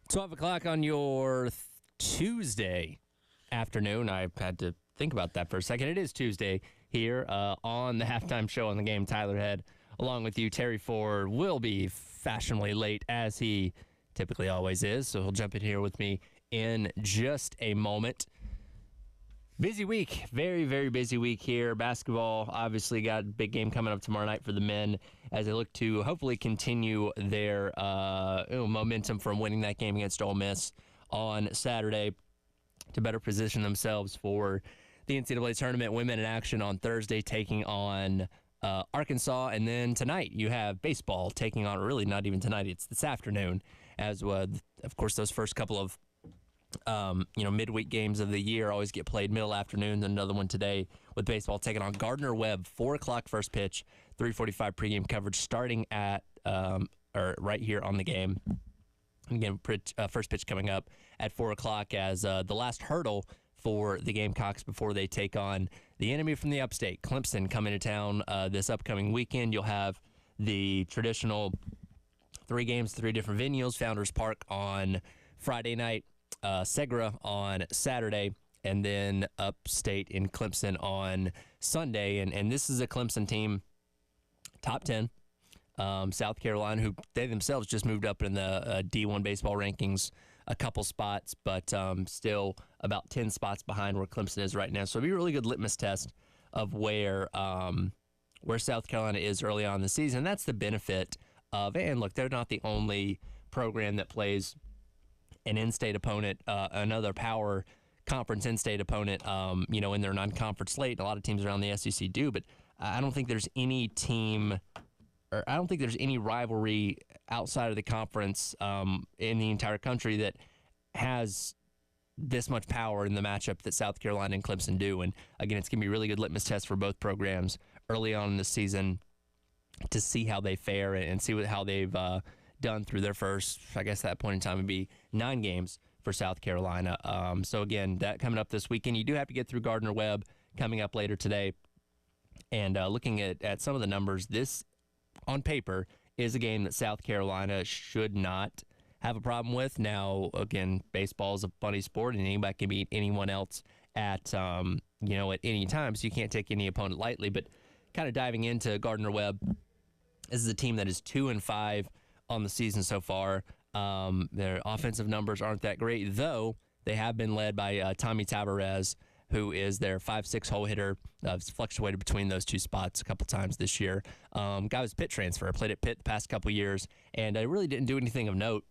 12 o'clock on your Tuesday afternoon. I had to think about that for a second. It is Tuesday here on the halftime show on the game. Tyler Head, along with you. Terry Ford will be fashionably late, as he typically always is, so he'll jump in here with me in just a moment. Busy week. Very, very busy week here. Basketball obviously got a big game coming up tomorrow night for the men as they look to hopefully continue their momentum from winning that game against Ole Miss on Saturday to better position themselves for the NCAA tournament. Women in action on Thursday taking on Arkansas. And then tonight you have baseball taking on, really not even tonight, it's this afternoon, as of course those first couple of midweek games of the year always get played middle afternoon. Then another one today with baseball taking on Gardner-Webb, 4 o'clock first pitch, 3:45 pregame coverage starting at right here on the game. Again, first pitch coming up at 4 o'clock as the last hurdle for the Gamecocks before they take on the enemy from the upstate, Clemson, coming to town this upcoming weekend. You'll have the traditional 3 games, 3 different venues, Founders Park on Friday night, Segra on Saturday, and then upstate in Clemson on Sunday. And this is a Clemson team, top 10. South Carolina, who they themselves just moved up in the D1 baseball rankings a couple spots, but still about 10 spots behind where Clemson is right now. So it'll be a really good litmus test of where South Carolina is early on in the season. That's the benefit of, and look, they're not the only program that plays an in-state opponent, another power conference in-state opponent, in their non-conference slate. A lot of teams around the SEC do, but I don't think there's any team, or I don't think there's any rivalry outside of the conference in the entire country that has this much power in the matchup that South Carolina and Clemson do. And again, it's going to be a really good litmus test for both programs early on in the season to see how they fare and see how they've done through their first, I guess at that point in time would be 9 games for South Carolina. So again, that coming up this weekend. You do have to get through Gardner-Webb coming up later today. And looking at some of the numbers, this on paper is a game that South Carolina should not have a problem with. Now, again, baseball is a funny sport, and anybody can beat anyone else at any time, so you can't take any opponent lightly. But kind of diving into Gardner-Webb, this is a team that is 2-5 on the season so far. Their offensive numbers aren't that great, though they have been led by Tommy Tabarez, who is their 5'6" hole hitter. Fluctuated between those 2 spots a couple times this year. Guy was Pitt transfer, played at Pitt the past couple years, and really didn't do anything of note,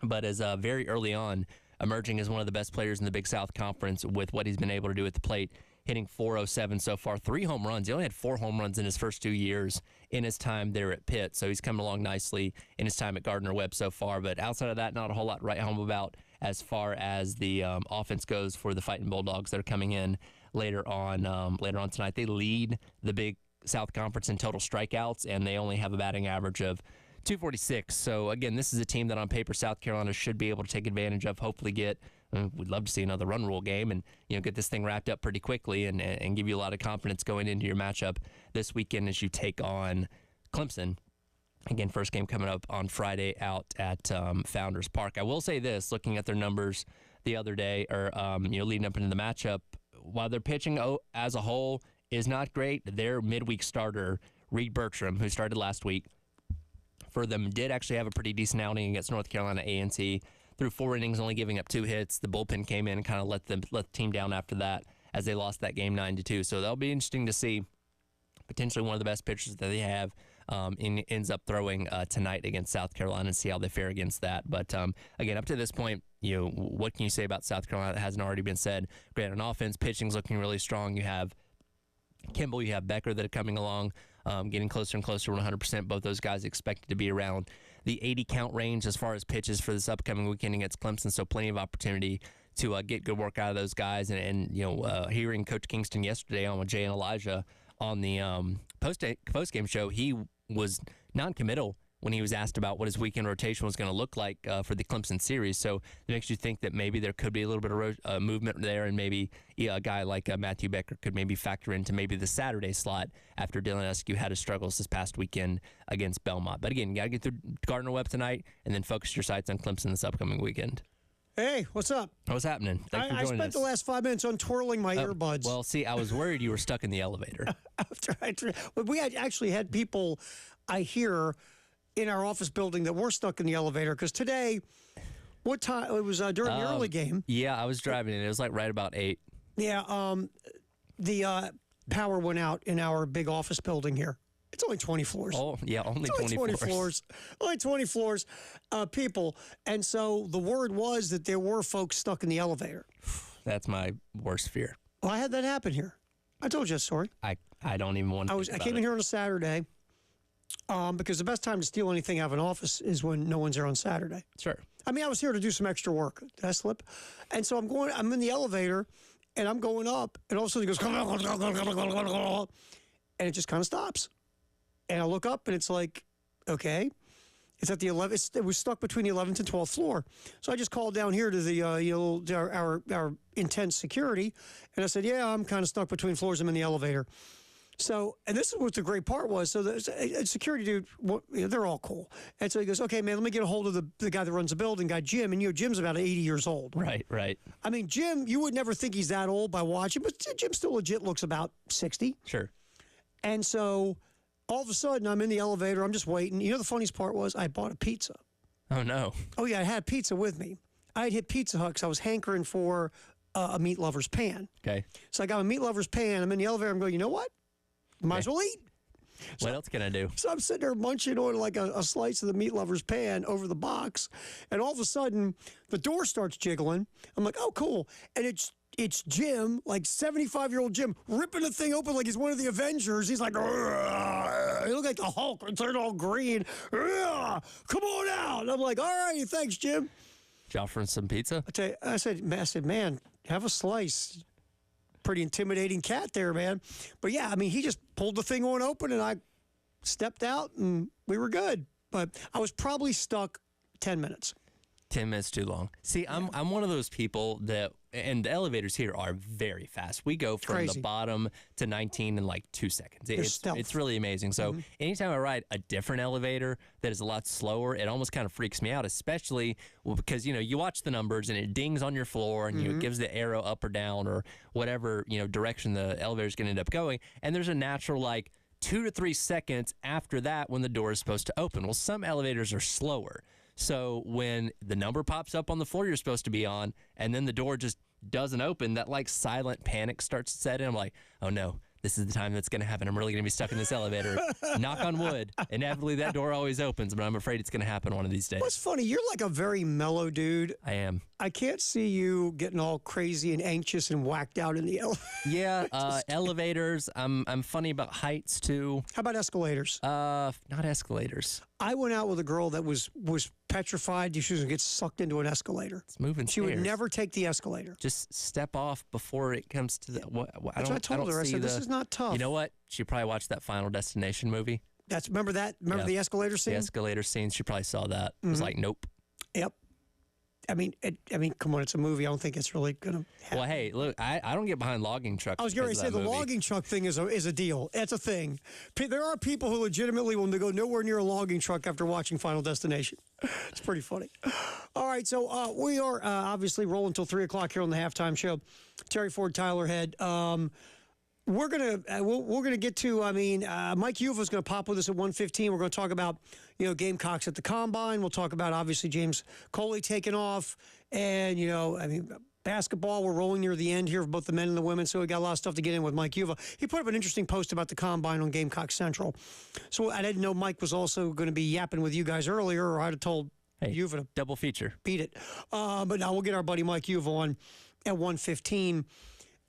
but is very early on emerging as one of the best players in the Big South Conference with what he's been able to do at the plate, hitting .407 so far, 3 home runs. He only had 4 home runs in his first 2 years in his time there at Pitt, so he's coming along nicely in his time at Gardner-Webb so far. But outside of that, not a whole lot to write home about as far as the offense goes for the Fighting Bulldogs that are coming in later on tonight. They lead the Big South Conference in total strikeouts, and they only have a batting average of .246. So, again, this is a team that on paper South Carolina should be able to take advantage of, hopefully we'd love to see another run rule game and get this thing wrapped up pretty quickly and give you a lot of confidence going into your matchup this weekend as you take on Clemson. Again, first game coming up on Friday out at Founders Park. I will say this, looking at their numbers the other day, or leading up into the matchup, while their pitching as a whole is not great, their midweek starter, Reed Bertram, who started last week for them, did actually have a pretty decent outing against North Carolina A&T. Through 4 innings, only giving up 2 hits. The bullpen came in and kind of let the team down after that as they lost that game 9-2. So that'll be interesting to see. Potentially one of the best pitchers that they have ends up throwing tonight against South Carolina and see how they fare against that. But again, up to this point, what can you say about South Carolina that hasn't already been said? Great on offense, pitching's looking really strong. You have Kimball, you have Becker that are coming along, getting closer and closer to 100%. Both those guys expected to be around the 80 count range as far as pitches for this upcoming weekend against Clemson, so plenty of opportunity to get good work out of those guys. And hearing Coach Kingston yesterday on with Jay and Elijah on the post-game show, he was non-committal when he was asked about what his weekend rotation was going to look like for the Clemson series. So it makes you think that maybe there could be a little bit of movement there, and maybe a guy like Matthew Becker could maybe factor into maybe the Saturday slot after Dylan Eskew had his struggles this past weekend against Belmont. But again, you got to get through Gardner Webb tonight and then focus your sights on Clemson this upcoming weekend. Hey, what's up? What's happening? Thanks for joining us. I spent the last 5 minutes untwirling my earbuds. Well, see, I was worried you were stuck in the elevator. But we actually had people, I hear, in our office building that were stuck in the elevator because today, what time? It was during the early game. Yeah, I was driving it. It was like right about 8. Yeah, the power went out in our big office building here. It's only 20 floors. Oh, yeah, only 20 floors. Only 20 floors, people. And so the word was that there were folks stuck in the elevator. That's my worst fear. Well, I had that happen here. I told you a story. I don't even want to I came in here on a Saturday because the best time to steal anything out of an office is when no one's there on Saturday. Sure. I mean, I was here to do some extra work. Did I slip? And so I'm in the elevator, and I'm going up, and all of a sudden it goes, and it just kind of stops. And I look up, and it's like, okay, it's at the 11th. It was stuck between the 11th and 12th floor. So I just called down here to the our intense security, and I said, yeah, I'm kind of stuck between floors. I'm in the elevator. So, and this is what the great part was. So the security dude, they're all cool. And so he goes, okay, man, let me get a hold of the guy that runs the building, guy Jim. And Jim's about 80 years old. Right. I mean, Jim, you would never think he's that old by watching, but Jim still legit looks about 60. Sure. And so all of a sudden, I'm in the elevator. I'm just waiting. You know, the funniest part was I bought a pizza. Oh, no. Oh, yeah, I had pizza with me. I had hit Pizza Hut because I was hankering for a meat lover's pan. Okay. So I got a meat lover's pan. I'm in the elevator. I'm going, you know what? Might as well eat. What else can I do? So I'm sitting there munching on like a slice of the meat lover's pan over the box. And all of a sudden, the door starts jiggling. I'm like, oh, cool. And it's Jim, like 75-year-old Jim, ripping the thing open like he's one of the Avengers. He's like, he looked like the Hulk. It turned all green. Come on out. And I'm like, all right, thanks, Jim. Did you offer him some pizza? I said, man, have a slice. Pretty intimidating cat there, man. But yeah, I mean, he just pulled the thing on open and I stepped out and we were good. But I was probably stuck 10 minutes. 10 minutes too long. See, I'm one of those people that, and the elevators here are very fast. We go from the bottom to 19 in like 2 seconds. It's really amazing. So anytime I ride a different elevator that is a lot slower, it almost kind of freaks me out, especially because, you watch the numbers and it dings on your floor and it gives the arrow up or down or whatever, direction the elevator is going to end up going. And there's a natural like 2 to 3 seconds after that when the door is supposed to open. Well, some elevators are slower. So when the number pops up on the floor you're supposed to be on, and then the door just doesn't open, that like silent panic starts to set in. I'm like, oh no, this is the time that's going to happen. I'm really going to be stuck in this elevator. Knock on wood. Inevitably that door always opens, but I'm afraid it's going to happen one of these days. What's funny, you're like a very mellow dude. I am. I can't see you getting all crazy and anxious and whacked out in the elevator. Yeah, elevators. I'm funny about heights too. How about escalators? Not escalators. I went out with a girl that was petrified she was going to get sucked into an escalator. It's moving She stairs. would never take the escalator. Just step off before it comes to the... That's what I told her. I said, this is not tough. You know what? She probably watched that Final Destination movie. Remember that? Remember the escalator scene? The escalator scene. She probably saw that. It was like, nope. Yep. I mean, come on, it's a movie. I don't think it's really going to happen. Well, hey, look, I don't get behind logging trucks. I was going to say the logging truck thing is a deal. It's a thing. There are people who legitimately will go nowhere near a logging truck after watching Final Destination. It's pretty funny. All right, so we are obviously rolling until 3 o'clock here on the halftime show. Terry Ford, Tyler Head. We're gonna get to. Mike Uva's gonna pop with us at 1:15. We're gonna talk about Gamecocks at the Combine. We'll talk about obviously James Coley taking off, and basketball. We're rolling near the end here for both the men and the women, so we got a lot of stuff to get in with Mike Uva. He put up an interesting post about the Combine on Gamecock Central. So I didn't know Mike was also going to be yapping with you guys earlier, or I'd have told Uva to double feature. Beat it. But now we'll get our buddy Mike Uva on at 1:15.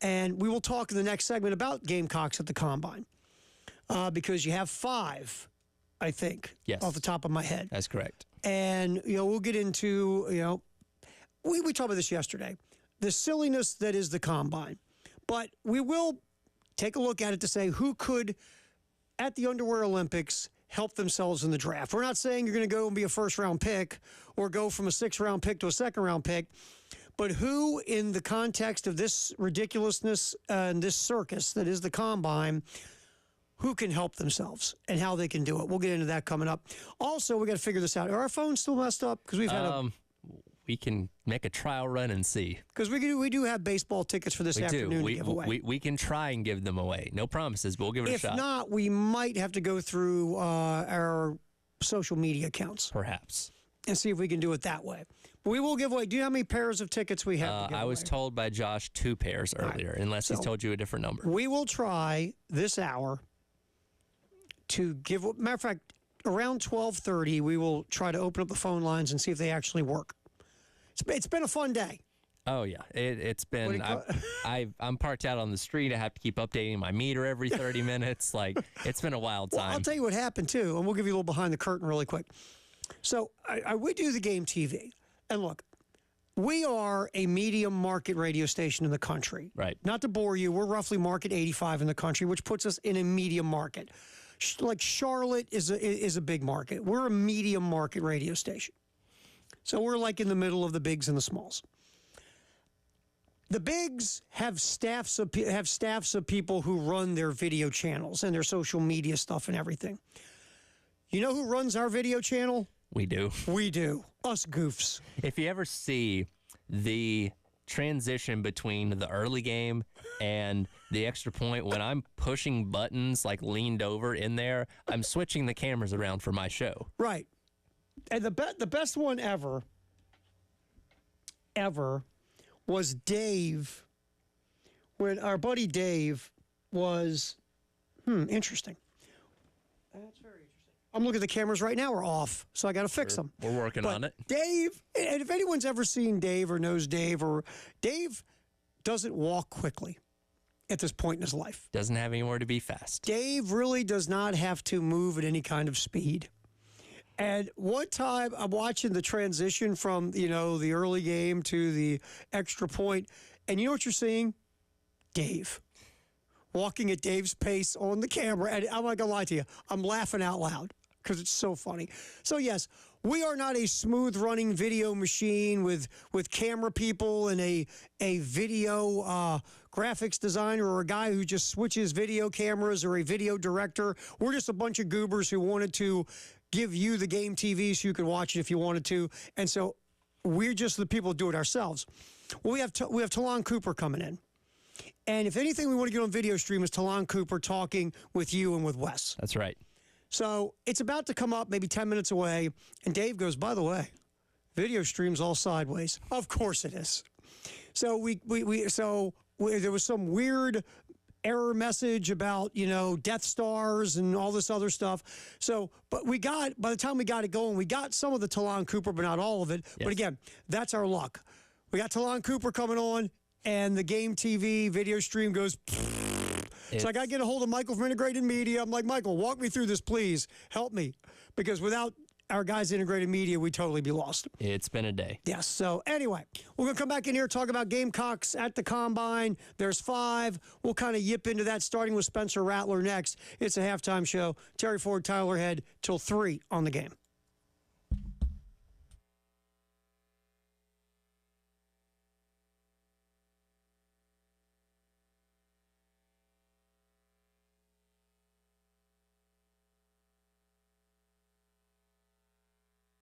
And we will talk in the next segment about Gamecocks at the Combine because you have 5, I think, off the top of my head. That's correct. And, we'll get into, we talked about this yesterday, the silliness that is the Combine. But we will take a look at it to say who could, at the Underwear Olympics, help themselves in the draft. We're not saying you're going to go and be a first-round pick or go from a sixth-round pick to a second-round pick, but who, in the context of this ridiculousness and this circus that is the combine, who can help themselves and how they can do it. We'll get into that coming up. Also, we got to figure this out. Are our phones still messed up? Because we've had we can make a trial run and see. Because we do have baseball tickets for this afternoon to give away. We can try and give them away. No promises, but we'll give it a shot. If not, we might have to go through our social media accounts. Perhaps. And see if we can do it that way. But we will give away. Do you know how many pairs of tickets we have to give I was away? told by Josh 2 pairs earlier, unless he's told you a different number. We will try this hour to give. Matter of fact, around 12:30, we will try to open up the phone lines and see if they actually work. It's been a fun day. Oh, yeah. It's been, I'm parked out on the street. I have to keep updating my meter every 30 minutes. Like, it's been a wild time. Well, I'll tell you what happened, too, and we'll give you a little behind the curtain really quick. So we do the game TV. And look, we are a medium market radio station in the country. Right. Not to bore you, we're roughly market 85 in the country, which puts us in a medium market. Like Charlotte is a big market. We're a medium market radio station. So we're like in the middle of the bigs and the smalls. The bigs have staffs of people who run their video channels and their social media stuff and everything. You know who runs our video channel? We do. We do. Us goofs. If you ever see the transition between the early game and the extra point, when I'm pushing buttons like leaned over in there, I'm switching the cameras around for my show. Right. And the best one ever was Dave, when our buddy Dave was, interesting. That's very interesting. I'm looking at the cameras right now. We're off, so I got to fix them. We're working on it. Dave, and if anyone's ever seen Dave or knows Dave, Dave doesn't walk quickly at this point in his life. Doesn't have anywhere to be fast. Dave really does not have to move at any kind of speed. And one time I'm watching the transition from, the early game to the extra point, and you know what you're seeing? Dave. Walking at Dave's pace on the camera, and I'm not going to lie to you, I'm laughing out loud because it's so funny. So, yes, we are not a smooth-running video machine with camera people and a video graphics designer or a guy who just switches video cameras or a video director. We're just a bunch of goobers who wanted to give you the game TV so you could watch it if you wanted to. And so we're just the people who do it ourselves. Well, we have Talon Cooper coming in. And if anything we want to get on video stream is Talon Cooper talking with you and with Wes. That's right. So it's about to come up, maybe 10 minutes away. And Dave goes, by the way, video stream's all sideways. Of course it is. So there was some weird error message about, Death Stars and all this other stuff. So, but by the time we got it going, we got some of the Talon Cooper, but not all of it. Yes. But again, that's our luck. We got Talon Cooper coming on, and the game TV video stream goes. So I got to get a hold of Michael from Integrated Media. I'm like, Michael, walk me through this, please. Help me. Because without our guys at Integrated Media, we'd totally be lost. It's been a day. Yes. So anyway, we're going to come back in here, talk about Gamecocks at the Combine. There's 5. We'll kind of yip into that, starting with Spencer Rattler next. It's a halftime show. Terry Ford, Tyler Head, till 3 on the game.